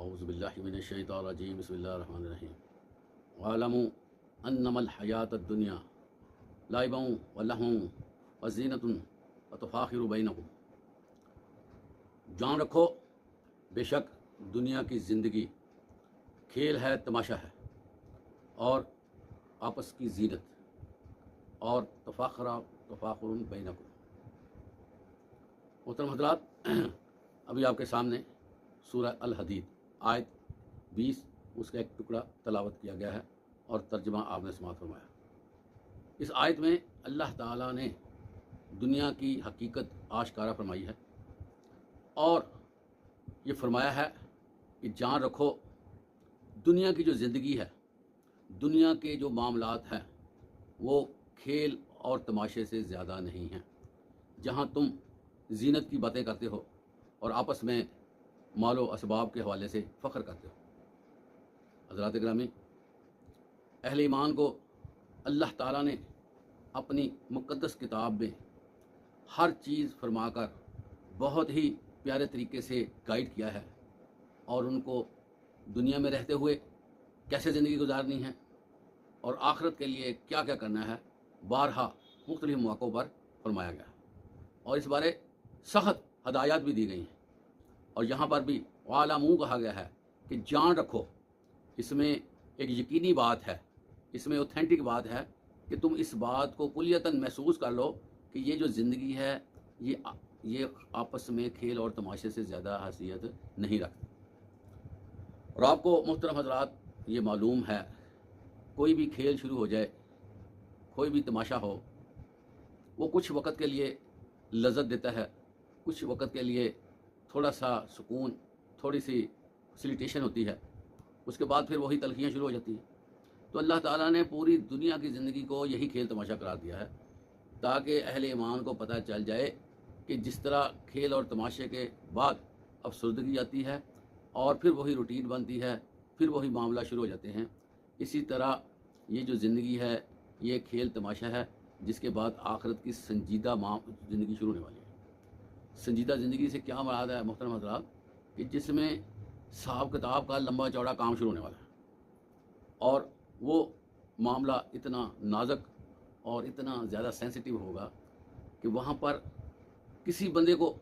اعوذ باللہ من الشیطان الرجیم بسم اللہ الرحمن الرحیم وَاعْلَمُوا أَنَّمَا الْحَيَاةُ الدُّنْيَا لَعِبٌ وَلَهْوٌ وَزِینَةٌ وَتَفَاخُرٌ بَینَکُمْ۔ جان رکھو بے شک دنیا کی زندگی کھیل ہے، تماشا ہے، اور آپس کی زینت، اور تفاخر بینکم۔ محترم حضرات، ابھی آپ کے سامنے سورہ الحدید آیت 20 اس کا ایک ٹکڑا تلاوت کیا گیا ہے اور ترجمہ آپ نے سماعت فرمایا۔ اس آیت میں اللہ تعالیٰ نے دنیا کی حقیقت آشکارا فرمائی ہے اور یہ فرمایا ہے کہ جان رکھو دنیا کی جو زندگی ہے، دنیا کے جو معاملات ہیں وہ کھیل اور تماشے سے زیادہ نہیں ہیں، جہاں تم زینت کی باتیں کرتے ہو اور آپس میں مال و اسباب کے حوالے سے فخر کرتے ہو۔ حضرات گرامی، اہل ایمان کو اللہ تعالیٰ نے اپنی مقدس کتاب میں ہر چیز فرما کر بہت ہی پیارے طریقے سے گائیڈ کیا ہے، اور ان کو دنیا میں رہتے ہوئے کیسے زندگی گزارنی ہے اور آخرت کے لیے کیا کیا کرنا ہے بارہا مختلف مواقعوں پر فرمایا گیا ہے، اور اس بارے سخت ہدایات بھی دی گئی ہیں۔ اور یہاں پر بھی وَاعْلَمُوا کہا گیا ہے کہ جان رکھو۔ اس میں ایک یقینی بات ہے، اس میں اوتھینٹک بات ہے کہ تم اس بات کو کلیتاً محسوس کر لو کہ یہ جو زندگی ہے یہ آپس میں کھیل اور تماشے سے زیادہ حیثیت نہیں رکھتی۔ اور آپ کو محترم حضرات یہ معلوم ہے، کوئی بھی کھیل شروع ہو جائے، کوئی بھی تماشا ہو، وہ کچھ وقت کے لیے لذت دیتا ہے، کچھ وقت کے لیے تھوڑا سا سکون، تھوڑی سی فیسیلیٹیشن ہوتی ہے، اس کے بعد پھر وہی تلخیاں شروع ہو جاتی ہیں۔ تو اللہ تعالیٰ نے پوری دنیا کی زندگی کو یہی کھیل تماشا قرار دیا ہے تاکہ اہل ایمان کو پتہ چل جائے کہ جس طرح کھیل اور تماشے کے بعد افسردگی آتی ہے اور پھر وہی روٹین بنتی ہے، پھر وہی معاملہ شروع ہو جاتے ہیں، اسی طرح یہ جو زندگی ہے یہ کھیل تماشا ہے جس کے بعد آخرت کی سنجیدہ زندگی شروع ہونے والی ہے۔ سنجیدہ زندگی سے کیا مراد ہے محترم حضرات؟ کہ جس میں حساب کتاب کا لمبا چوڑا کام شروع ہونے والا ہے، اور وہ معاملہ اتنا نازک اور اتنا زیادہ سینسیٹیو ہوگا کہ وہاں پر کسی بندے کو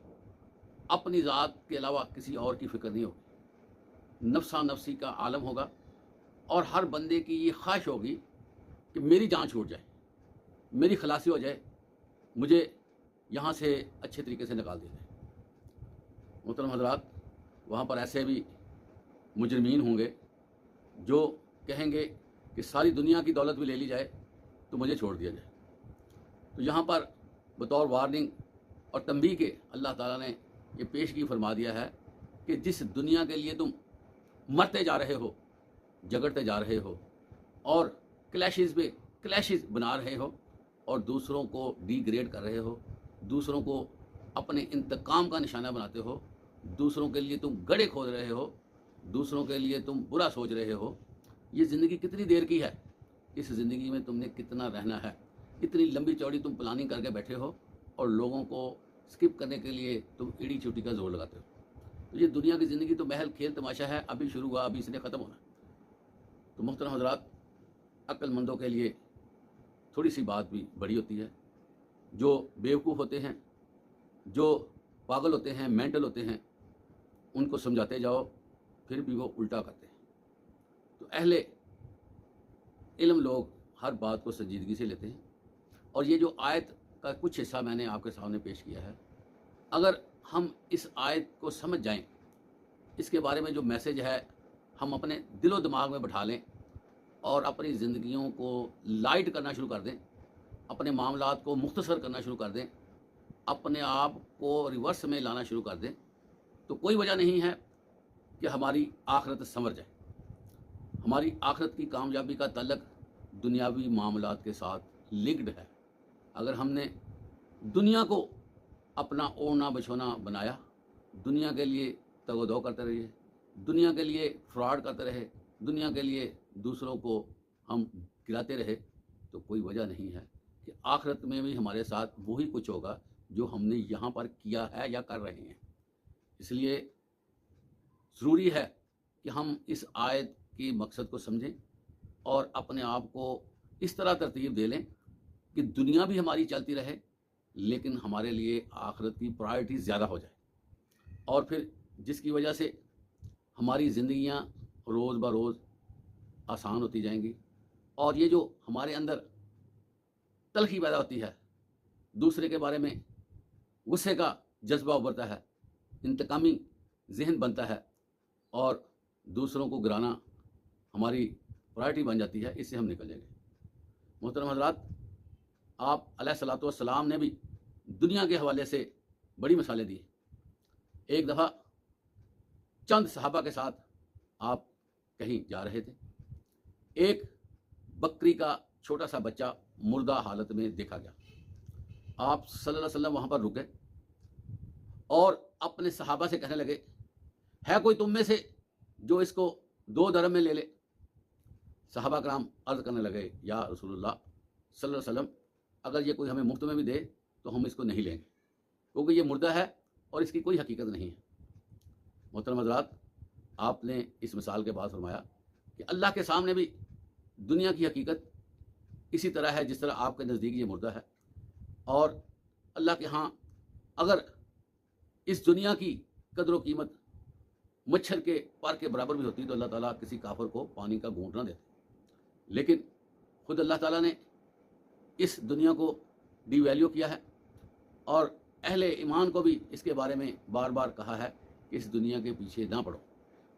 اپنی ذات کے علاوہ کسی اور کی فکر نہیں ہوگی، نفسا نفسی کا عالم ہوگا، اور ہر بندے کی یہ خواہش ہوگی کہ میری جان چھوٹ جائے، میری خلاصی ہو جائے، مجھے یہاں سے اچھے طریقے سے نکال دیا جائے۔ محترم حضرات، وہاں پر ایسے بھی مجرمین ہوں گے جو کہیں گے کہ ساری دنیا کی دولت بھی لے لی جائے تو مجھے چھوڑ دیا جائے۔ تو یہاں پر بطور وارننگ اور تنبیہ کے اللہ تعالیٰ نے یہ پیشگی فرما دیا ہے کہ جس دنیا کے لیے تم مرتے جا رہے ہو، جگڑتے جا رہے ہو، اور کلیشز پہ کلیشز بنا رہے ہو، اور دوسروں کو ڈی گریڈ کر رہے ہو، دوسروں کو اپنے انتقام کا نشانہ بناتے ہو، دوسروں کے لیے تم گڑھے کھود رہے ہو، دوسروں کے لیے تم برا سوچ رہے ہو، یہ زندگی کتنی دیر کی ہے؟ اس زندگی میں تم نے کتنا رہنا ہے؟ اتنی لمبی چوڑی تم پلاننگ کر کے بیٹھے ہو، اور لوگوں کو سکپ کرنے کے لیے تم ایڑی چوٹی کا زور لگاتے ہو۔ تو یہ دنیا کی زندگی تو محض کھیل تماشا ہے، ابھی شروع ہوا، ابھی اس نے ختم ہونا۔ تو محترم حضرات، عقل مندوں کے لیے تھوڑی سی بات بھی بڑی ہوتی ہے۔ جو بیوقوف ہوتے ہیں، جو پاگل ہوتے ہیں، مینٹل ہوتے ہیں، ان کو سمجھاتے جاؤ پھر بھی وہ الٹا کرتے ہیں۔ تو اہل علم لوگ ہر بات کو سنجیدگی سے لیتے ہیں، اور یہ جو آیت کا کچھ حصہ میں نے آپ کے سامنے پیش کیا ہے، اگر ہم اس آیت کو سمجھ جائیں، اس کے بارے میں جو میسج ہے ہم اپنے دل و دماغ میں بٹھا لیں اور اپنی زندگیوں کو لائٹ کرنا شروع کر دیں، اپنے معاملات کو مختصر کرنا شروع کر دیں، اپنے آپ کو ریورس میں لانا شروع کر دیں، تو کوئی وجہ نہیں ہے کہ ہماری آخرت سنور جائے۔ ہماری آخرت کی کامیابی کا تعلق دنیاوی معاملات کے ساتھ لنکڈ ہے۔ اگر ہم نے دنیا کو اپنا اوڑھنا بچھونا بنایا، دنیا کے لیے تگ و دو کرتے رہے، دنیا کے لیے فراڈ کرتے رہے، دنیا کے لیے دوسروں کو ہم گراتے رہے، تو کوئی وجہ نہیں ہے کہ آخرت میں بھی ہمارے ساتھ وہی کچھ ہوگا جو ہم نے یہاں پر کیا ہے یا کر رہے ہیں۔ اس لیے ضروری ہے کہ ہم اس آیت کی مقصد کو سمجھیں اور اپنے آپ کو اس طرح ترتیب دے لیں کہ دنیا بھی ہماری چلتی رہے لیکن ہمارے لیے آخرت کی پرائرٹی زیادہ ہو جائے، اور پھر جس کی وجہ سے ہماری زندگیاں روز بروز آسان ہوتی جائیں گی، اور یہ جو ہمارے اندر تلخی پیدا ہوتی ہے، دوسرے کے بارے میں غصے کا جذبہ ابھرتا ہے، انتقامی ذہن بنتا ہے، اور دوسروں کو گرانا ہماری پرائرٹی بن جاتی ہے، اس سے ہم نکل جائیں گے۔ محترم حضرات، آپ علیہ الصلوۃ والسلام نے بھی دنیا کے حوالے سے بڑی مثالیں دی۔ ایک دفعہ چند صحابہ کے ساتھ آپ کہیں جا رہے تھے، ایک بکری کا چھوٹا سا بچہ مردہ حالت میں دیکھا گیا۔ آپ صلی اللہ علیہ وسلم وہاں پر رکے اور اپنے صحابہ سے کہنے لگے، ہے کوئی تم میں سے جو اس کو 2 درہم میں لے لے؟ صحابہ کرام عرض کرنے لگے، یا رسول اللہ صلی اللہ علیہ وسلم، اگر یہ کوئی ہمیں مفت میں بھی دے تو ہم اس کو نہیں لیں گے، کیونکہ یہ مردہ ہے اور اس کی کوئی حقیقت نہیں ہے۔ محترم حضرات، آپ نے اس مثال کے بعد فرمایا کہ اللہ کے سامنے بھی دنیا کی حقیقت اسی طرح ہے جس طرح آپ کے نزدیک یہ مردہ ہے، اور اللہ کے ہاں اگر اس دنیا کی قدر و قیمت مچھر کے پر کے برابر بھی ہوتی تو اللہ تعالیٰ کسی کافر کو پانی کا گھونٹ نہ دیتے، لیکن خود اللہ تعالیٰ نے اس دنیا کو ڈی ویلیو کیا ہے، اور اہل ایمان کو بھی اس کے بارے میں بار بار کہا ہے کہ اس دنیا کے پیچھے نہ پڑو،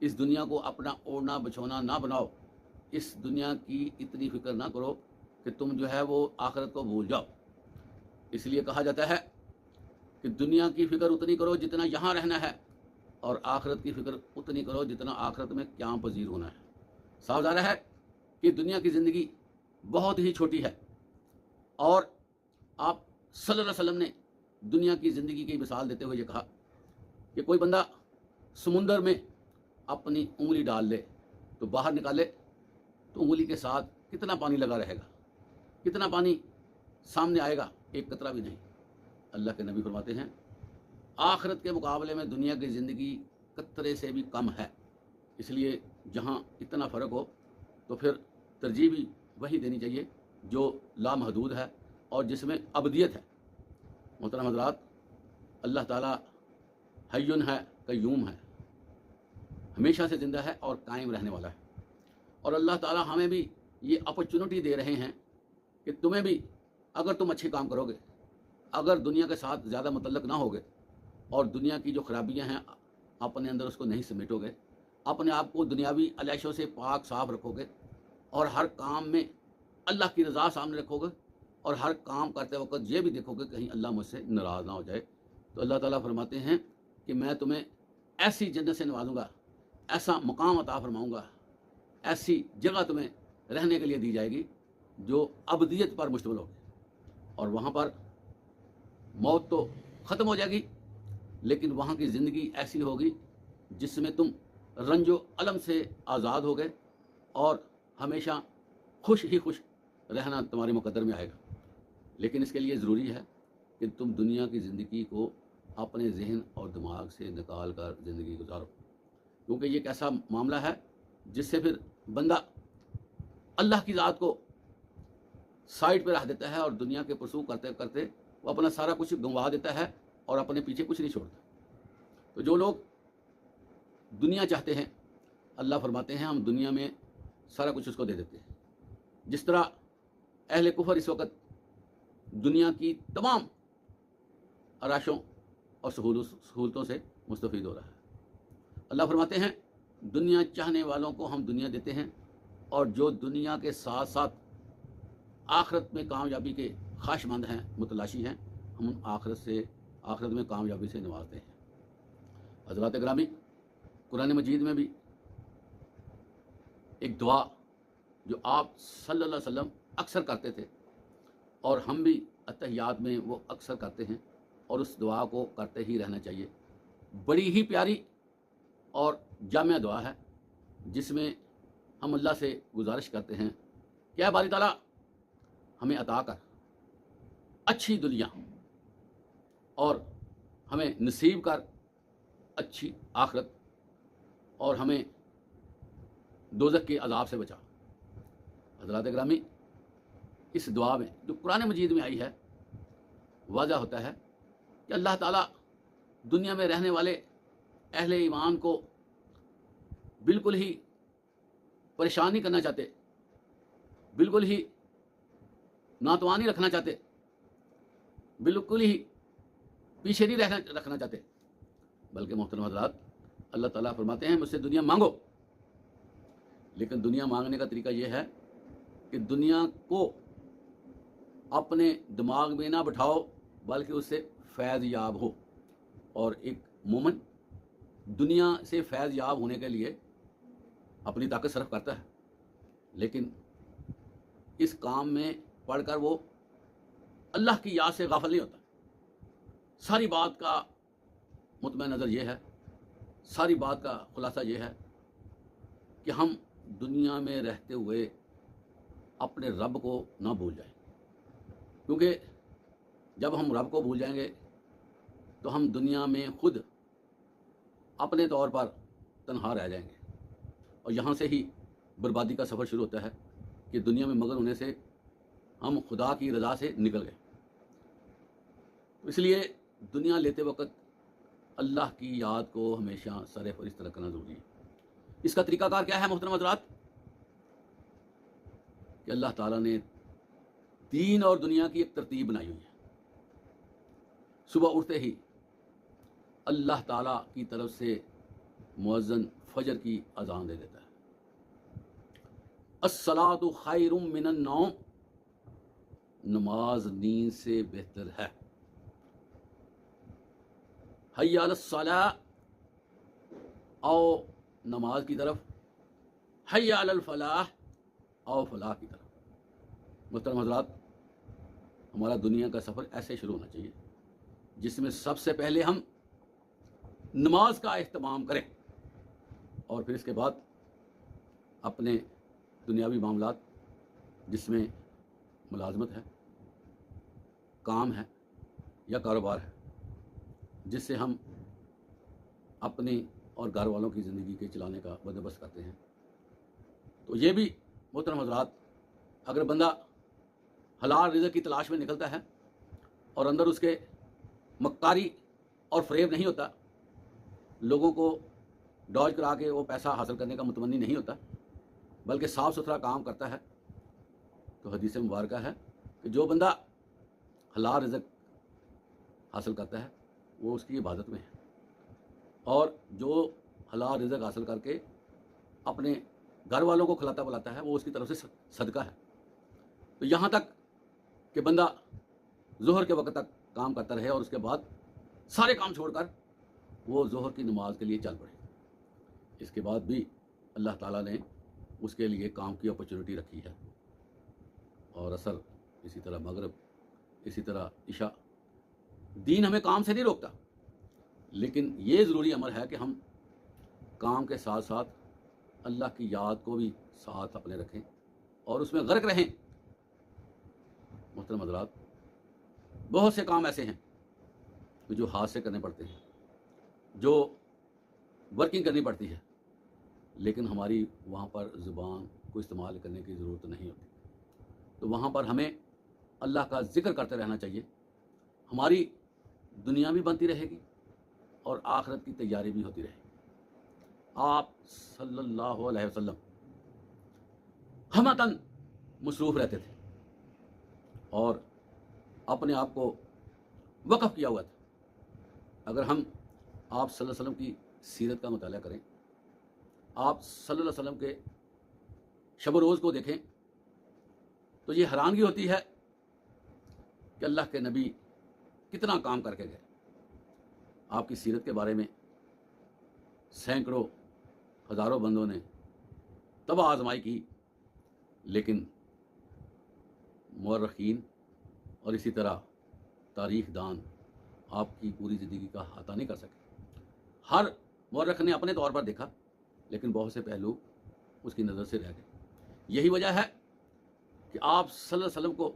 اس دنیا کو اپنا اوڑھنا بچھونا نہ بناؤ، اس دنیا کی اتنی فکر نہ کرو کہ تم جو ہے وہ آخرت کو بھول جاؤ۔ اس لیے کہا جاتا ہے کہ دنیا کی فکر اتنی کرو جتنا یہاں رہنا ہے، اور آخرت کی فکر اتنی کرو جتنا آخرت میں قیام پذیر ہونا ہے۔ صاف ظاہر ہے کہ دنیا کی زندگی بہت ہی چھوٹی ہے، اور آپ صلی اللہ علیہ وسلم نے دنیا کی زندگی کی مثال دیتے ہوئے یہ کہا کہ کوئی بندہ سمندر میں اپنی انگلی ڈال لے تو باہر نکالے تو انگلی کے ساتھ کتنا پانی لگا رہے گا، کتنا پانی سامنے آئے گا؟ ایک قطرہ بھی نہیں۔ اللہ کے نبی فرماتے ہیں آخرت کے مقابلے میں دنیا کی زندگی قطرے سے بھی کم ہے، اس لیے جہاں اتنا فرق ہو تو پھر ترجیح بھی وہی دینی چاہیے جو لامحدود ہے اور جس میں ابدیت ہے۔ محترم حضرات، اللہ تعالیٰ حیٌ ہے، قیوم ہے، ہمیشہ سے زندہ ہے اور قائم رہنے والا ہے، اور اللہ تعالیٰ ہمیں بھی یہ اپرچونٹی دے رہے ہیں کہ تمہیں بھی اگر تم اچھے کام کرو گے، اگر دنیا کے ساتھ زیادہ متعلق نہ ہوگے اور دنیا کی جو خرابیاں ہیں اپنے اندر اس کو نہیں سمیٹو گے، اپنے آپ کو دنیاوی علیشوں سے پاک صاف رکھو گے، اور ہر کام میں اللہ کی رضا سامنے رکھو گے، اور ہر کام کرتے وقت یہ بھی دیکھو گے کہیں اللہ مجھ سے ناراض نہ ہو جائے، تو اللہ تعالیٰ فرماتے ہیں کہ میں تمہیں ایسی جنت سے نوازوں گا، ایسا مقام عطا فرماؤں گا، ایسی جگہ تمہیں رہنے کے لیے دی جائے گی جو ابدیت پر مشتمل ہوگی، اور وہاں پر موت تو ختم ہو جائے گی، لیکن وہاں کی زندگی ایسی ہوگی جس میں تم رنج و الم سے آزاد ہو گئے، اور ہمیشہ خوش ہی خوش رہنا تمہارے مقدر میں آئے گا۔ لیکن اس کے لیے ضروری ہے کہ تم دنیا کی زندگی کو اپنے ذہن اور دماغ سے نکال کر زندگی گزارو، کیونکہ یہ ایک ایسا معاملہ ہے جس سے پھر بندہ اللہ کی ذات کو سائڈ پہ رکھ دیتا ہے، اور دنیا کے پرسو کرتے کرتے وہ اپنا سارا کچھ گنوا دیتا ہے اور اپنے پیچھے کچھ نہیں چھوڑتا۔ تو جو لوگ دنیا چاہتے ہیں، اللہ فرماتے ہیں ہم دنیا میں سارا کچھ اس کو دے دیتے ہیں، جس طرح اہل کفر اس وقت دنیا کی تمام آرائشوں اور سہولتوں سے مستفید ہو رہا ہے۔ اللہ فرماتے ہیں دنیا چاہنے والوں کو ہم دنیا دیتے ہیں، اور جو دنیا کے ساتھ ساتھ آخرت میں کامیابی کے خواہش مند ہیں، متلاشی ہیں، ہم آخرت میں کامیابی سے نوازتے ہیں۔ حضرات گرامی، قرآن مجید میں بھی ایک دعا جو آپ صلی اللہ علیہ وسلم اکثر کرتے تھے، اور ہم بھی اتحیات میں وہ اکثر کرتے ہیں، اور اس دعا کو کرتے ہی رہنا چاہیے، بڑی ہی پیاری اور جامع دعا ہے، جس میں ہم اللہ سے گزارش کرتے ہیں کہ اے باری تعالیٰ ہمیں عطا کر اچھی دنیا، اور ہمیں نصیب کر اچھی آخرت، اور ہمیں دوزخ کے عذاب سے بچا۔ حضرات گرامی، اس دعا میں جو قرآن مجید میں آئی ہے واضح ہوتا ہے کہ اللہ تعالیٰ دنیا میں رہنے والے اہل ایمان کو بالکل ہی پریشان نہیں کرنا چاہتے، بالکل ہی ناتوانی رکھنا چاہتے، بالکل ہی پیچھے نہیں رکھنا چاہتے، بلکہ محترم حضرات اللہ تعالیٰ فرماتے ہیں مجھ سے دنیا مانگو، لیکن دنیا مانگنے کا طریقہ یہ ہے کہ دنیا کو اپنے دماغ میں نہ بٹھاؤ بلکہ اس سے فیض یاب ہو۔ اور ایک مومن دنیا سے فیض یاب ہونے کے لیے اپنی طاقت صرف کرتا ہے، لیکن اس کام میں پڑھ کر وہ اللہ کی یاد سے غافل نہیں ہوتا۔ ساری بات کا مطمئن نظر یہ ہے، ساری بات کا خلاصہ یہ ہے کہ ہم دنیا میں رہتے ہوئے اپنے رب کو نہ بھول جائیں، کیونکہ جب ہم رب کو بھول جائیں گے تو ہم دنیا میں خود اپنے طور پر تنہا رہ جائیں گے، اور یہاں سے ہی بربادی کا سفر شروع ہوتا ہے کہ دنیا میں مگن ہونے سے ہم خدا کی رضا سے نکل گئے۔ اس لیے دنیا لیتے وقت اللہ کی یاد کو ہمیشہ سر فہرست رکھنا ضروری ہے۔ اس کا طریقہ کار کیا ہے محترم حضرات؟ کہ اللہ تعالیٰ نے دین اور دنیا کی ایک ترتیب بنائی ہوئی ہے۔ صبح اٹھتے ہی اللہ تعالیٰ کی طرف سے مؤذن فجر کی اذان دے دیتا ہے، الصلاۃ خیر من النوم، نماز نیند سے بہتر ہے، حی علی الصلاۃ، آؤ نماز کی طرف، حی علی الفلاح، آؤ فلاح کی طرف۔ محترم حضرات، ہمارا دنیا کا سفر ایسے شروع ہونا چاہیے جس میں سب سے پہلے ہم نماز کا اہتمام کریں، اور پھر اس کے بعد اپنے دنیاوی معاملات جس میں ملازمت ہے، کام ہے یا کاروبار ہے، جس سے ہم اپنی اور گھر والوں کی زندگی کے چلانے کا بندوبست کرتے ہیں، تو یہ بھی محترم حضرات اگر بندہ حلال رزق کی تلاش میں نکلتا ہے اور اندر اس کے مکاری اور فریب نہیں ہوتا، لوگوں کو ڈاج کرا کے وہ پیسہ حاصل کرنے کا متمنی نہیں ہوتا، بلکہ صاف ستھرا کام کرتا ہے، تو حدیث مبارکہ ہے کہ جو بندہ حلال رزق حاصل کرتا ہے وہ اس کی عبادت میں ہے، اور جو حلال رزق حاصل کر کے اپنے گھر والوں کو کھلاتا پلاتا ہے وہ اس کی طرف سے صدقہ ہے۔ تو یہاں تک کہ بندہ ظہر کے وقت تک کام کرتا رہے اور اس کے بعد سارے کام چھوڑ کر وہ ظہر کی نماز کے لیے چل پڑے، اس کے بعد بھی اللہ تعالیٰ نے اس کے لیے کام کی اپرچونٹی رکھی ہے، اور عصر، اسی طرح مغرب، اسی طرح عشاء۔ دین ہمیں کام سے نہیں روکتا، لیکن یہ ضروری امر ہے کہ ہم کام کے ساتھ ساتھ اللہ کی یاد کو بھی ساتھ اپنے رکھیں اور اس میں غرق رہیں۔ محترم حضرات، بہت سے کام ایسے ہیں جو ہاتھ سے کرنے پڑتے ہیں، جو ورکنگ کرنی پڑتی ہے، لیکن ہماری وہاں پر زبان کو استعمال کرنے کی ضرورت نہیں ہوتی، تو وہاں پر ہمیں اللہ کا ذکر کرتے رہنا چاہیے۔ ہماری دنیا بھی بنتی رہے گی اور آخرت کی تیاری بھی ہوتی رہے گی۔ آپ صلی اللہ علیہ وسلم ہمتاً مصروف رہتے تھے اور اپنے آپ کو وقف کیا ہوا تھا۔ اگر ہم آپ صلی اللہ علیہ وسلم کی سیرت کا مطالعہ کریں، آپ صلی اللہ علیہ وسلم کے شب و روز کو دیکھیں، تو یہ حیرانگی ہوتی ہے کہ اللہ کے نبی کتنا کام کر کے گئے۔ آپ کی سیرت کے بارے میں سینکڑوں ہزاروں بندوں نے تباہ آزمائی کی، لیکن مورخین اور اسی طرح تاریخ دان آپ کی پوری زندگی کا احاطہ نہیں کر سکے۔ ہر مورخ نے اپنے طور پر دیکھا، لیکن بہت سے پہلو اس کی نظر سے رہ گئے۔ یہی وجہ ہے کہ آپ صلی اللہ علیہ وسلم کو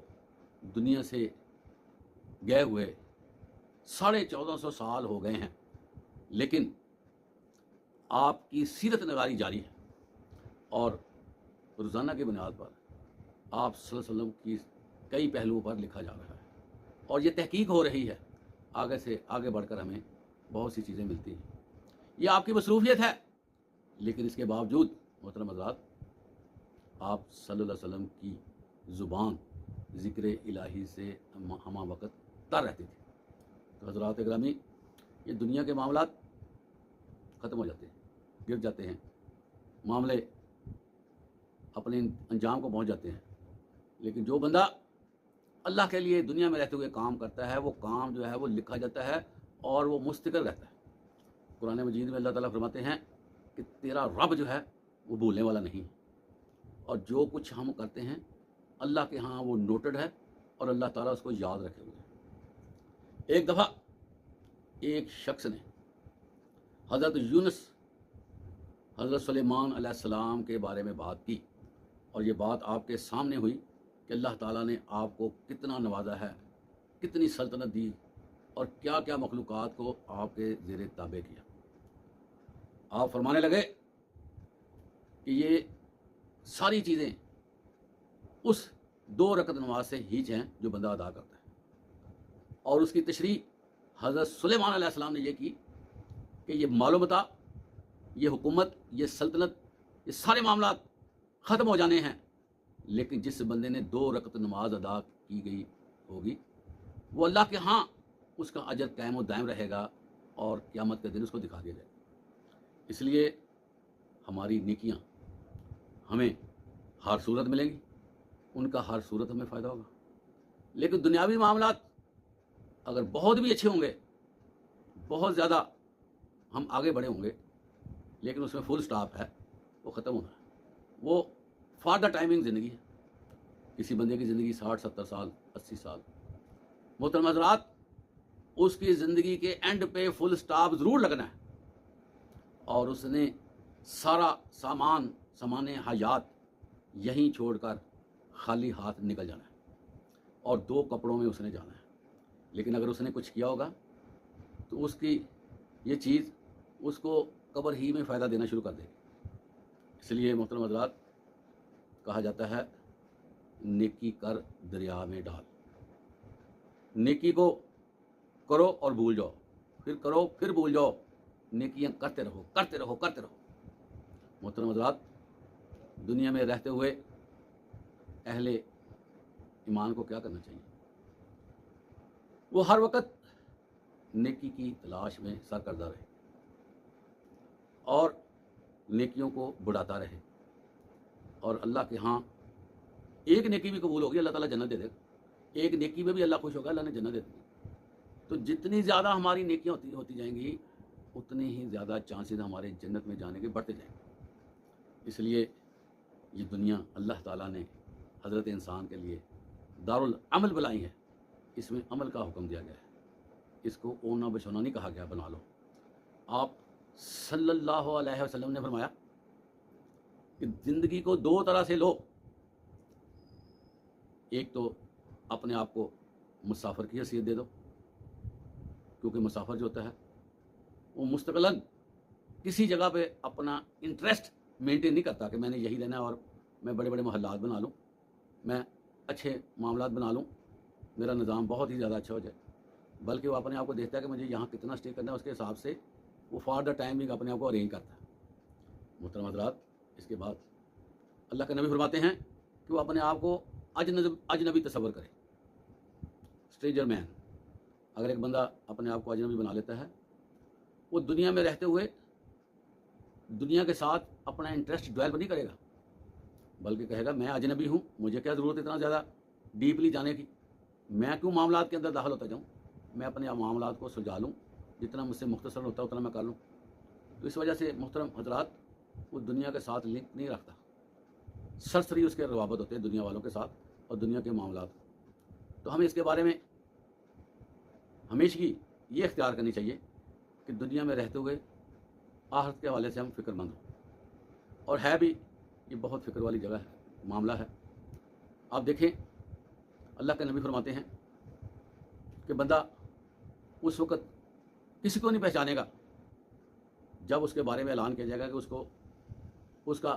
دنیا سے گئے ہوئے 1450 سال ہو گئے ہیں، لیکن آپ کی سیرت نگاری جاری ہے۔ اور روزانہ کی بنیاد پر آپ صلی اللہ علیہ وسلم کی کئی پہلوؤں پر لکھا جا رہا ہے، اور یہ تحقیق ہو رہی ہے، آگے سے آگے بڑھ کر ہمیں بہت سی چیزیں ملتی ہیں۔ یہ آپ کی مصروفیت ہے، لیکن اس کے باوجود محترم حضرات، آپ صلی اللہ علیہ وسلم کی زبان ذکر الہی سے ہمہ وقت تر رہتی تھی۔ تو حضرات گرامی، یہ دنیا کے معاملات ختم ہو جاتے ہیں، گر جاتے ہیں، معاملے اپنے انجام کو پہنچ جاتے ہیں، لیکن جو بندہ اللہ کے لیے دنیا میں رہتے ہوئے کام کرتا ہے، وہ کام جو ہے وہ لکھا جاتا ہے اور وہ مستقر رہتا ہے۔ قرآن مجید میں اللہ تعالیٰ فرماتے ہیں کہ تیرا رب جو ہے وہ بھولنے والا نہیں، اور جو کچھ ہم کرتے ہیں اللہ کے ہاں وہ نوٹڈ ہے، اور اللہ تعالیٰ اس کو یاد رکھے ہوئے ہے۔ ایک دفعہ ایک شخص نے حضرت یونس حضرت سلیمان علیہ السلام کے بارے میں بات کی، اور یہ بات آپ کے سامنے ہوئی کہ اللہ تعالیٰ نے آپ کو کتنا نوازا ہے، کتنی سلطنت دی، اور کیا کیا مخلوقات کو آپ کے زیر تابع کیا۔ آپ فرمانے لگے کہ یہ ساری چیزیں اس 2 رکعت نماز سے ہیچ ہیں جو بندہ ادا کرتا ہے، اور اس کی تشریح حضرت سلیمان علیہ السلام نے یہ کی کہ یہ مال و متاع، یہ حکومت، یہ سلطنت، یہ سارے معاملات ختم ہو جانے ہیں، لیکن جس بندے نے 2 رکعت نماز ادا کی گئی ہوگی وہ اللہ کے ہاں اس کا اجر قائم و دائم رہے گا، اور قیامت کے دن اس کو دکھا دیا جائے گا۔ اس لیے ہماری نیکیاں ہمیں ہر صورت ملیں گی، ان کا ہر صورت ہمیں فائدہ ہوگا، لیکن دنیاوی معاملات اگر بہت بھی اچھے ہوں گے، بہت زیادہ ہم آگے بڑھے ہوں گے، لیکن اس میں فل سٹاپ ہے، وہ ختم ہونا ہے۔ وہ فار دا ٹائمنگ زندگی ہے۔ کسی بندے کی زندگی 60 70 سال 80 سال، محترم حضرات، اس کی زندگی کے اینڈ پہ فل سٹاپ ضرور لگنا ہے، اور اس نے سارا سامان حیات یہیں چھوڑ کر خالی ہاتھ نکل جانا ہے، اور 2 کپڑوں میں اس نے جانا ہے۔ لیکن اگر اس نے کچھ کیا ہوگا تو اس کی یہ چیز اس کو قبر ہی میں فائدہ دینا شروع کر دے گی۔ اس لیے محترم حضرات، کہا جاتا ہے نیکی کر دریا میں ڈال۔ نیکی کو کرو اور بھول جاؤ، پھر کرو پھر بھول جاؤ، نیکیاں کرتے رہو کرتے رہو کرتے رہو۔ محترم حضرات، دنیا میں رہتے ہوئے اہل ایمان کو کیا کرنا چاہیے؟ وہ ہر وقت نیکی کی تلاش میں سرگردہ رہے، اور نیکیوں کو بڑھاتا رہے، اور اللہ کے ہاں ایک نیکی بھی قبول ہوگی، اللہ تعالیٰ جنت دے دے گا۔ ایک نیکی میں بھی اللہ خوش ہوگا، اللہ نے جنت دے دی۔ تو جتنی زیادہ ہماری نیکیاں ہوتی جائیں گی، اتنے ہی زیادہ چانسز ہمارے جنت میں جانے کے بڑھتے جائیں گے۔ اس لیے یہ دنیا اللہ تعالیٰ نے حضرت انسان کے لیے دارالعمل بنائی ہے، اس میں عمل کا حکم دیا گیا ہے، اس کو اونا بچھونا نہیں کہا گیا بنا لو۔ آپ صلی اللہ علیہ وسلم نے فرمایا کہ زندگی کو 2 طرح سے لو، ایک تو اپنے آپ کو مسافر کی حیثیت دے دو، کیونکہ مسافر جو ہوتا ہے وہ مستقلاً کسی جگہ پہ اپنا انٹرسٹ مینٹین نہیں کرتا کہ میں نے یہی رہنا ہے اور میں بڑے بڑے محلات بنا لوں، میں اچھے معاملات بنا لوں، میرا نظام بہت ہی زیادہ اچھا ہو جائے، بلکہ وہ اپنے آپ کو دیکھتا ہے کہ مجھے یہاں کتنا اسٹے کرنا ہے، اس کے حساب سے وہ فار دا ٹائمنگ اپنے آپ کو ارینج کرتا ہے۔ محترم حضرات، اس کے بعد اللہ کے نبی فرماتے ہیں کہ وہ اپنے آپ کو اجنبی تصور کرے، اسٹرینجر مین۔ اگر ایک بندہ اپنے آپ کو اجنبی بنا لیتا ہے، وہ دنیا میں رہتے ہوئے دنیا کے ساتھ اپنا انٹرسٹ ڈویلپ نہیں کرے گا، بلکہ کہے گا میں اجنبی ہوں، مجھے کیا ضرورت اتنا زیادہ ڈیپلی جانے کی، میں کیوں معاملات کے اندر داخل ہوتا جاؤں، میں اپنے معاملات کو سلجھا لوں، جتنا مجھ سے مختصر ہوتا ہے اتنا میں کر لوں۔ تو اس وجہ سے محترم حضرات، وہ دنیا کے ساتھ لنک نہیں رکھتا، سرسری اس کے روابط ہوتے ہیں دنیا والوں کے ساتھ اور دنیا کے معاملات۔ تو ہمیں اس کے بارے میں ہمیشہ یہ اختیار کرنی چاہیے کہ دنیا میں رہتے ہوئے آخرت کے حوالے سے ہم فکر مند ہوں، اور ہے بھی یہ بہت فکر والی جگہ ہے، معاملہ ہے۔ آپ دیکھیں، اللہ کے نبی فرماتے ہیں کہ بندہ اس وقت کسی کو نہیں پہچانے گا جب اس کے بارے میں اعلان کیا جائے گا کہ اس کا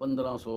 1500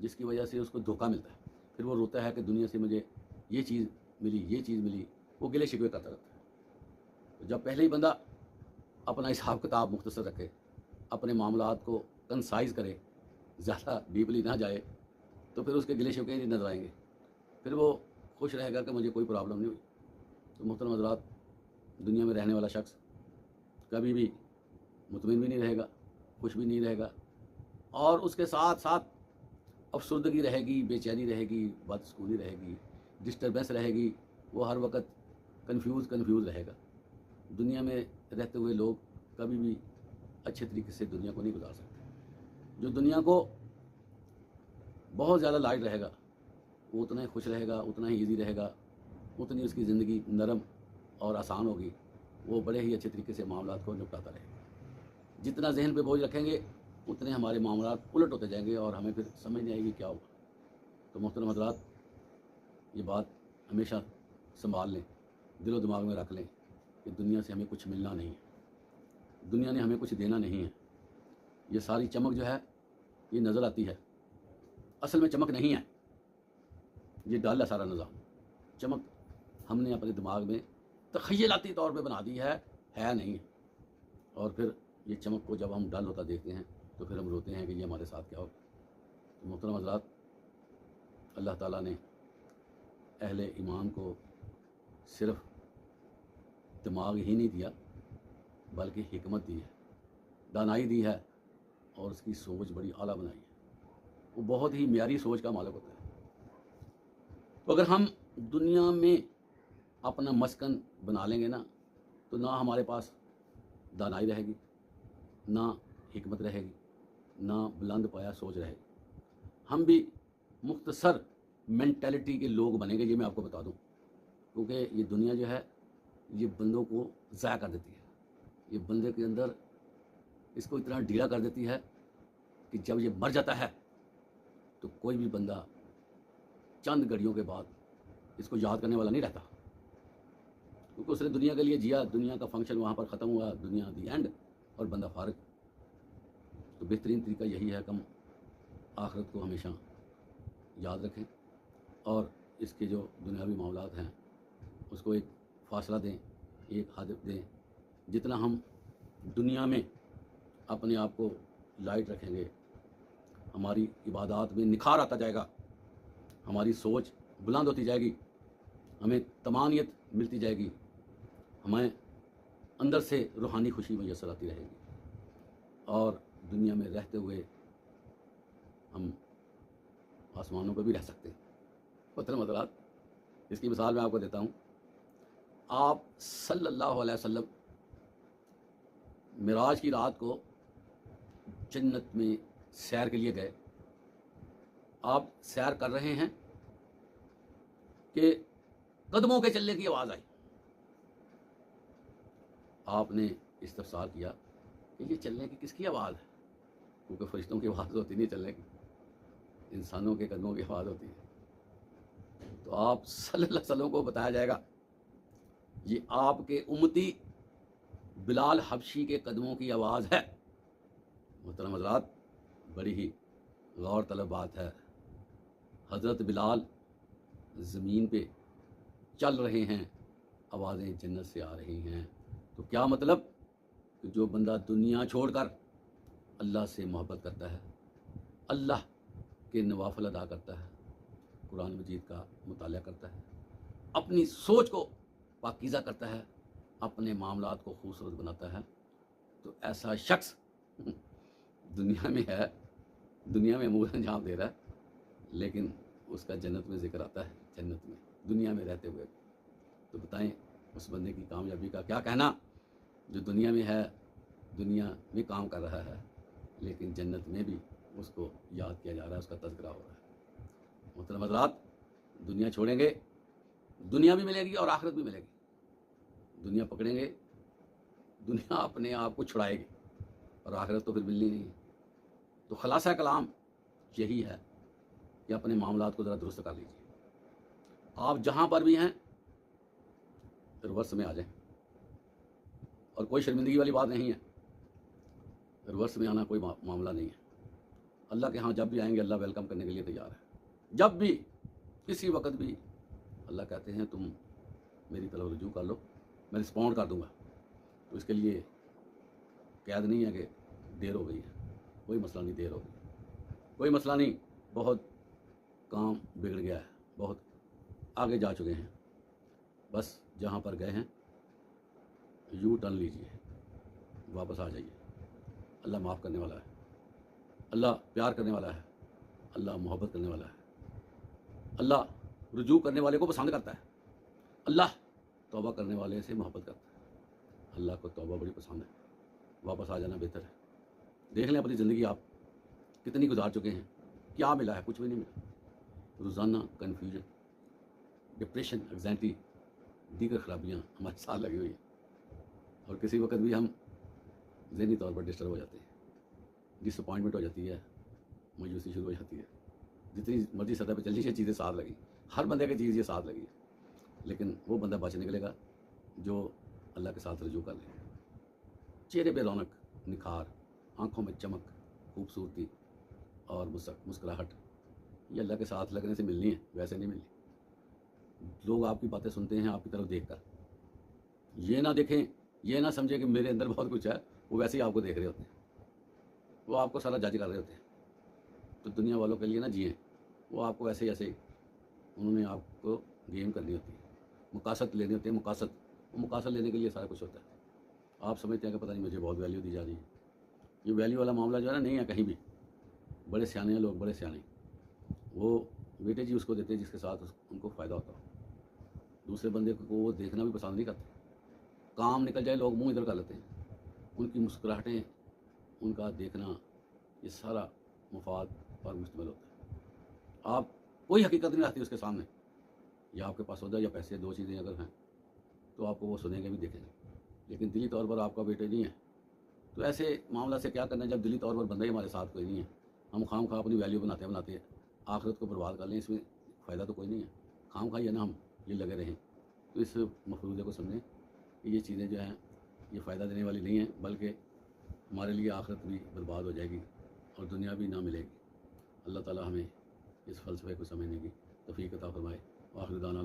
جس کی وجہ سے اس کو دھوکہ ملتا ہے. پھر وہ روتا ہے کہ دنیا سے مجھے یہ چیز ملی، یہ چیز ملی، وہ گلے شکوے کرتا رہتا ہے. تو جب پہلے ہی بندہ اپنا حساب کتاب مختصر رکھے، اپنے معاملات کو کنسائز کرے، زیادہ ڈیپلی نہ جائے، تو پھر اس کے گلے شکوے نہیں نظر آئیں گے. پھر وہ خوش رہے گا کہ مجھے کوئی پرابلم نہیں ہوئی. تو محترم حضرات، دنیا میں رہنے والا شخص کبھی بھی مطمئن بھی نہیں رہے گا، خوش بھی نہیں رہے گا، اور اس کے ساتھ ساتھ افسردگی رہے گی، بے چینی رہے گی، بدسکونی رہے گی، ڈسٹربنس رہے گی. وہ ہر وقت کنفیوز رہے گا. دنیا میں رہتے ہوئے لوگ کبھی بھی اچھے طریقے سے دنیا کو نہیں گزار سکتے. جو دنیا کو بہت زیادہ لائٹ رہے گا وہ اتنا ہی خوش رہے گا، اتنا ہی ایزی رہے گا، اتنی اس کی زندگی نرم اور آسان ہوگی. وہ بڑے ہی اچھے طریقے سے معاملات کو نپٹاتا رہے گا. جتنا ذہن پہ بوجھ رکھیں گے اتنے ہمارے معاملات الٹ ہوتے جائیں گے اور ہمیں پھر سمجھ نہیں آئے گی کیا ہوگا. تو محترم حضرات، یہ بات ہمیشہ سنبھال لیں، دل و دماغ میں رکھ لیں کہ دنیا سے ہمیں کچھ ملنا نہیں ہے، دنیا نے ہمیں کچھ دینا نہیں ہے. یہ ساری چمک جو ہے یہ نظر آتی ہے، اصل میں چمک نہیں ہے، یہ ڈال ہے سارا نظام. چمک ہم نے اپنے دماغ میں تخیلاتی طور پہ بنا دی ہے نہیں. اور پھر یہ چمک کو جب ہم ڈل ہوتا دیکھتے ہیں تو پھر ہم روتے ہیں کہ یہ ہمارے ساتھ کیا ہو. تو محترم حضرات، اللہ تعالیٰ نے اہل ایمان کو صرف دماغ ہی نہیں دیا بلکہ حکمت دی ہے، دانائی دی ہے، اور اس کی سوچ بڑی اعلیٰ بنائی ہے. وہ بہت ہی معیاری سوچ کا مالک ہوتا ہے. تو اگر ہم دنیا میں اپنا مسکن بنا لیں گے نا، تو نہ ہمارے پاس دانائی رہے گی، نہ حکمت رہے گی، نہ بلند پایا سوچ رہے گی. ہم بھی مختصر مینٹیلٹی کے لوگ بنیں گے، یہ میں آپ کو بتا دوں. کیونکہ یہ دنیا جو ہے یہ بندوں کو ضائع کر دیتی ہے. یہ بندے کے اندر اس کو اتنا ڈھیلا کر دیتی ہے کہ جب یہ مر جاتا ہے تو کوئی بھی بندہ چند گھڑیوں کے بعد اس کو یاد کرنے والا نہیں رہتا، کیونکہ اس نے دنیا کے لیے جیا، دنیا کا فنکشن وہاں پر ختم ہوا، دنیا دی اینڈ، اور بندہ فارغ. تو بہترین طریقہ یہی ہے کہ ہم آخرت کو ہمیشہ یاد رکھیں اور اس کے جو دنیاوی معاملات ہیں اس کو ایک فاصلہ دیں، ایک حد دیں. جتنا ہم دنیا میں اپنے آپ کو لائٹ رکھیں گے، ہماری عبادات میں نکھار آتا جائے گا، ہماری سوچ بلند ہوتی جائے گی، ہمیں طمانینت ملتی جائے گی، ہمیں اندر سے روحانی خوشی میسر آتی رہے گی، اور دنیا میں رہتے ہوئے ہم آسمانوں پہ بھی رہ سکتے ہیں. محترم حضرات، اس کی مثال میں آپ کو دیتا ہوں. آپ صلی اللہ علیہ وسلم معراج کی رات کو جنت میں سیر کے لیے گئے. آپ سیر کر رہے ہیں کہ قدموں کے چلنے کی آواز آئی. آپ نے استفسار کیا کہ یہ چلنے کی کس کی آواز ہے؟ کیونکہ فرشتوں کی آواز ہوتی نہیں چلنے کی، انسانوں کے قدموں کی آواز ہوتی ہے. تو آپ صلی اللہ علیہ وسلم کو بتایا جائے گا یہ آپ کے امتی بلال حبشی کے قدموں کی آواز ہے. محترم حضرات، بڑی ہی غور طلب بات ہے. حضرت بلال زمین پہ چل رہے ہیں، آوازیں جنت سے آ رہی ہیں. تو کیا مطلب کہ جو بندہ دنیا چھوڑ کر اللہ سے محبت کرتا ہے، اللہ کے نوافل ادا کرتا ہے، قرآن مجید کا مطالعہ کرتا ہے، اپنی سوچ کو پاکیزہ کرتا ہے، اپنے معاملات کو خوبصورت بناتا ہے، تو ایسا شخص دنیا میں ہے، دنیا میں امور انجام دے رہا ہے، لیکن اس کا جنت میں ذکر آتا ہے، جنت میں دنیا میں رہتے ہوئے. تو بتائیں اس بندے کی کامیابی کا کیا کہنا جو دنیا میں ہے، دنیا میں کام کر رہا ہے، لیکن جنت میں بھی اس کو یاد کیا جا رہا ہے، اس کا تذکرہ ہو رہا ہے. محترم حضرات، دنیا چھوڑیں گے دنیا بھی ملے گی اور آخرت بھی ملے گی. دنیا پکڑیں گے دنیا اپنے آپ کو چھڑائے گی، اور آخرت تو پھر ملنی نہیں ہے. تو خلاصہ کلام یہی ہے کہ اپنے معاملات کو ذرا درست کر لیجیے. آپ جہاں پر بھی ہیں ریورس میں آ جائیں، اور کوئی شرمندگی والی بات نہیں ہے، ریورس میں آنا کوئی معاملہ نہیں ہے. اللہ کے ہاں جب بھی آئیں گے اللہ ویلکم کرنے کے لیے تیار ہے. جب بھی کسی وقت بھی اللہ کہتے ہیں تم میری طرف رجوع کر لو، میں رسپونڈ کر دوں گا. تو اس کے لیے قید نہیں ہے کہ دیر ہو گئی ہے، کوئی مسئلہ نہیں، دیر ہو گئی کوئی مسئلہ نہیں. بہت کام بگڑ گیا ہے، بہت آگے جا چکے ہیں. بس جہاں پر گئے ہیں یو ٹرن لیجیے، واپس آ جائیے. اللہ معاف کرنے والا ہے، اللہ پیار کرنے والا ہے، اللہ محبت کرنے والا ہے. اللہ رجوع کرنے والے کو پسند کرتا ہے، اللہ توبہ کرنے والے سے محبت کرتا ہے. اللہ کو توبہ بڑی پسند ہے. واپس آ جانا بہتر ہے. دیکھ لیں اپنی زندگی آپ کتنی گزار چکے ہیں، کیا ملا ہے؟ کچھ بھی نہیں ملا. روزانہ کنفیوژن، ڈپریشن، انگزائٹی، دیگر خرابیاں ہمارے ساتھ لگی ہوئی ہیں، اور کسی وقت بھی ہم ذہنی طور پر ڈسٹرب ہو جاتے ہیں. ڈس اپوائنٹمنٹ ہو جاتی ہے، مایوسی شروع ہو جاتی ہے. جتنی مرضی سطح پہ چل یہ چیزیں ساتھ لگی، ہر بندے کی چیز یہ ساتھ لگی ہے. لیکن وہ بندہ بچ نکلے گا جو اللہ کے ساتھ رجوع کر لے. چہرے پہ رونق، نکھار، آنکھوں میں چمک، خوبصورتی اور مسکراہٹ، یہ اللہ کے ساتھ لگنے سے ملنی ہے، ویسے نہیں ملنی. لوگ آپ کی باتیں سنتے ہیں آپ کی طرف دیکھ کر، یہ نہ دیکھیں، یہ نہ سمجھیں کہ میرے اندر بہت کچھ ہے. وہ ویسے ہی آپ کو دیکھ رہے ہوتے ہیں، وہ آپ کو سارا جج کر رہے ہوتے ہیں. تو دنیا والوں کے لیے نہ جئیں، وہ آپ کو ایسے ہی ایسے ہی انہوں نے آپ کو گیم کرنی ہوتی ہے، مقاصد لینے ہوتے ہیں. وہ مقاصد لینے کے لیے سارا کچھ ہوتا ہے. آپ سمجھتے ہیں کہ پتہ نہیں مجھے بہت ویلیو دی جا رہی ہے. یہ ویلیو والا معاملہ جو ہے نا نہیں ہے کہیں بھی. بڑے سیانے ہیں لوگ، بڑے سیانے، وہ بیٹے جی اس کو دیتے ہیں جس کے ساتھ ان کو فائدہ ہوتا ہو. دوسرے بندے کو وہ دیکھنا بھی پسند نہیں کرتے. کام نکل جائے لوگ منہ ادھر کر لیتے ہیں. ان کی مسکراہٹیں، ان کا دیکھنا، یہ سارا مفاد پر مشتمل ہوتا ہے. آپ کوئی حقیقت نہیں آتی اس کے سامنے. یا آپ کے پاس عہدہ یا پیسے، دو چیزیں اگر ہیں تو آپ کو وہ سنیں گے بھی دیکھیں گے. لیکن دلی طور پر آپ کا بیٹے نہیں ہے تو ایسے معاملہ سے کیا کرنا ہے جب دلی طور پر بندہ ہی ہمارے ساتھ کوئی نہیں ہے. ہم خام خواہ اپنی ویلیو بناتے آخرت کو برباد کر لیں، اس میں فائدہ تو کوئی نہیں ہے. خام خواہ یہ نا ہم یہ لگے رہیں. تو اس مفروضے کو سمجھیں کہ یہ چیزیں جو ہیں یہ فائدہ دینے والی نہیں ہیں، بلکہ ہمارے لیے آخرت بھی برباد ہو جائے گی اور دنیا بھی نہ ملے گی. اللہ تعالی ہمیں اس فلسفے کو سمجھنے کی توفیق عطا فرمائے. آخر دعوانا